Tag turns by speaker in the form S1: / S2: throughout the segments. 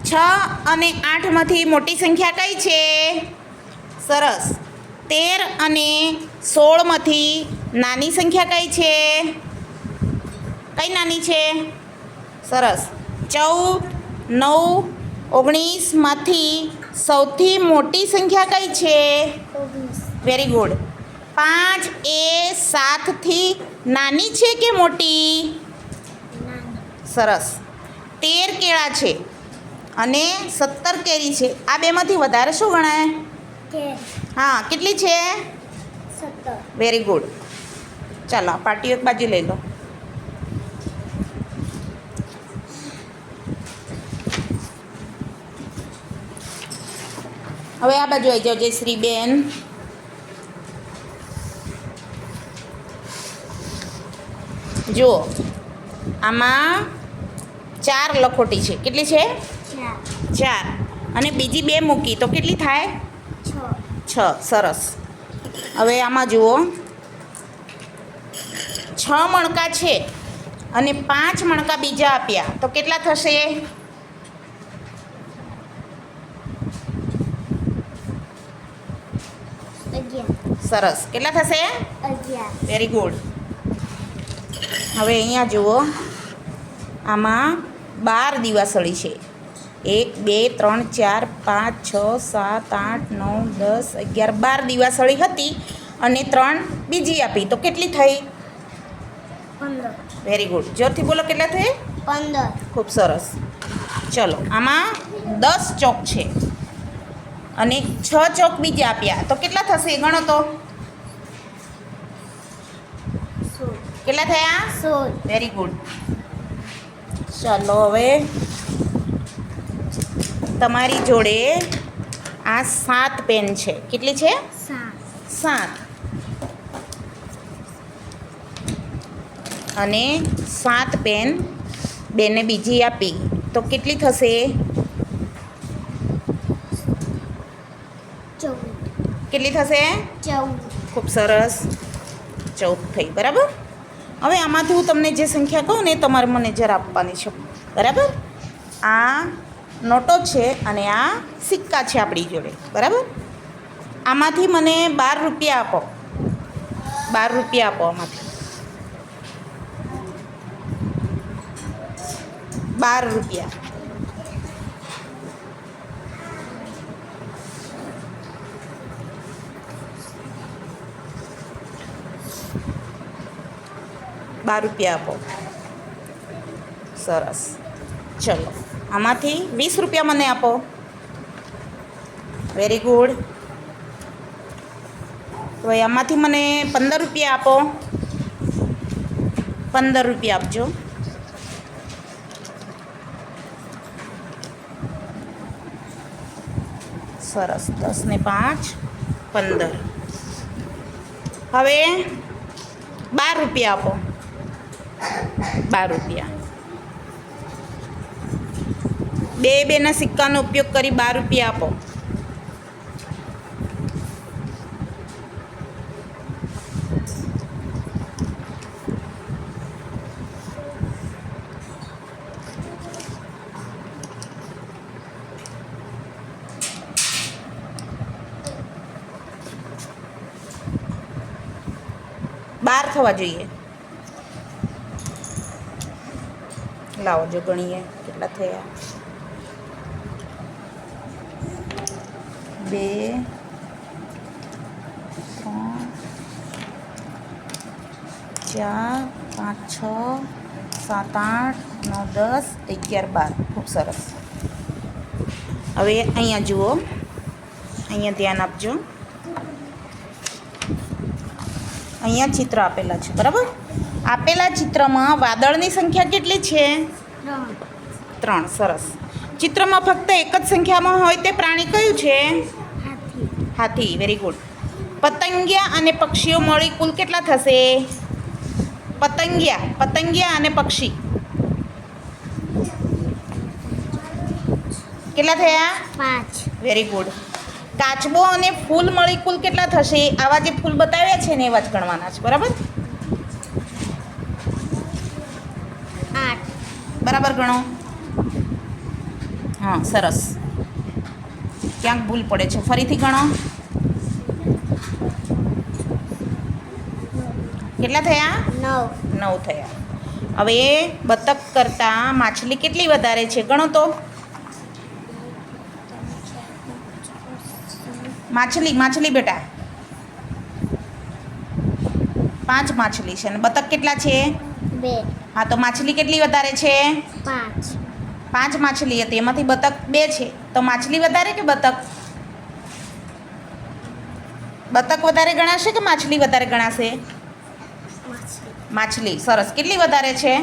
S1: 6 અને 8માંથી મોટી સંખ્યા કઈ છે? સરસ. 13 અને 16માંથી નાની સંખ્યા કઈ છે? કઈ નાની છે? સરસ. 14, 9, 19માંથી સૌથી મોટી સંખ્યા કઈ છે? Very good. 5 એ 7થી નાની છે કે મોટી? સરસ. 13 કેળા છે અને 17 કેરી છે. આ બેમાંથી વધારે શું ગણાય? હા, કેટલી છે?
S2: 17.
S1: Very good. ચાલો પાટીઓ એક બાજુ લઈ લો. હવે આ બાજુ આવી જાઓ જયશ્રીબેન. જુઓ, આમાં 4 લખોટી છે. કેટલી છે? 4. અને બીજી 2 મૂકી તો કેટલી થાય? 6. સરસ. હવે આમાં જુઓ, 6 મણકા છે અને 5 મણકા બીજા આપ્યા તો કેટલા થશે? સરસ. કેટલા થશે?
S2: 11.
S1: Very good. હવે અહીંયા જુઓ, આમાં 12 દીવાસળી છે. 1, 2, 3, 4, 5, 6, 7, 8, 9, 10, 11, 12 દીવાસળી હતી અને 3 બીજી આપી તો કેટલી થઈ?
S2: 15.
S1: Very good. જોરથી બોલો, કેટલા થઈ?
S2: 15.
S1: ખૂબ સરસ. ચલો, આમાં 10 ચોક છે અને 6 ચોક બીજા આપ્યા તો કેટલા થશે? ગણો તો.
S2: 16.
S1: કેટલા થયા?
S2: 16.
S1: Very good. ચાલો હવે તમારી જોડે આ 7 પેન છે. કેટલી છે? 7. અને 7 પેન બેને બીજી આપી તો કેટલી થશે?
S2: 14.
S1: કેટલી થશે?
S2: 14.
S1: ખૂબ સરસ. 14 થઈ. બરાબર. હવે આમાંથી હું તમને જે સંખ્યા કહું ને તમારે મને જરા આપવાની છે. બરાબર. આ નોટો છે અને આ સિક્કા છે આપણી જોડે. બરાબર. આમાંથી મને 12 રૂપિયા આપો. 12 રૂપિયા આપો આમાંથી. 12 રૂપિયા. ₹12 આપો. સરસ. ચલો, આમાંથી 20 રૂપિયા મને આપો. Very good. તો આમાંથી મને 15 રૂપિયા આપો. 15 રૂપિયા આપજો. સરસ. 10 ને 5, 15. હવે 12 રૂપિયા આપો. 12 રૂપિયા. 2 ના સિક્કાનો ઉપયોગ કરી 12 રૂપિયા આપો. બાર થવા જોઈએ. લાવો જો ગણીએ કેટલા થયા. 2, 3, 4, 5, 6, 7, 8, 9, 10, 11, 12. ખૂબ સરસ. હવે અહીંયા જુઓ, અહીંયા ધ્યાન આપજો. અહીંયા ચિત્ર આપેલા છે. બરાબર. આપેલા ચિત્રમાં વાદળની સંખ્યા કેટલી છે? 3. સરસ. ચિત્રમાં ફક્ત એક જ સંખ્યામાં હોય તે પ્રાણી કયું છે? હાથી. Very good. પતંગિયા અને પક્ષીઓ મળી કુલ કેટલા થશે? પતંગિયા અને પક્ષી કેટલા થયા?
S2: 5.
S1: Very good. કાચબો અને ફૂલ મળી કુલ કેટલા થશે? આવા જે ફૂલ બતાવ્યા છે ને એવા જ ગણવાના છે. બરાબર.
S2: 8.
S1: બરાબર ગણો. હા સરસ. ક્યાંક ભૂલ પડે છે, ફરીથી ગણો. કેટલા થયા?
S2: 9.
S1: 9 થયા. હવે બતક કરતાં માછલી કેટલી વધારે છે ગણો તો. માછલી બેટા 5 માછલી છે અને બતક કેટલા છે?
S2: 2.
S1: હા તો માછલી કેટલી વધારે છે?
S2: 5.
S1: 5 માછલી હતી, એમાંથી બતક 2 છે, તો માછલી વધારે કે બતક? બતક વધારે ગણાશે કે માછલી વધારે ગણાશે? માછલી. સરસ. કેટલી વધારે છે?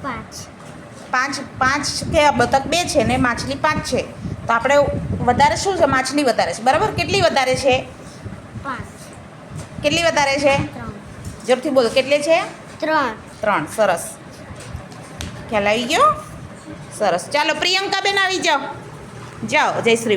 S2: 5.
S1: 5 કે બતક 2 છે ને માછલી 5 છે, તો આપણે વધારે શું છે? માછલી વધારે છે, બરાબર. કેટલી વધારે છે?
S2: 5.
S1: કેટલી વધારે છે?
S2: 3.
S1: જોરથી બોલો. કેટલી છે?
S2: 3.
S1: 3. સરસ. ખ્યાલ આવી ગયો? સરસ. ચાલો પ્રિયંકાબેન આવી જાઓ. જાઓ જયશ્રીબેન.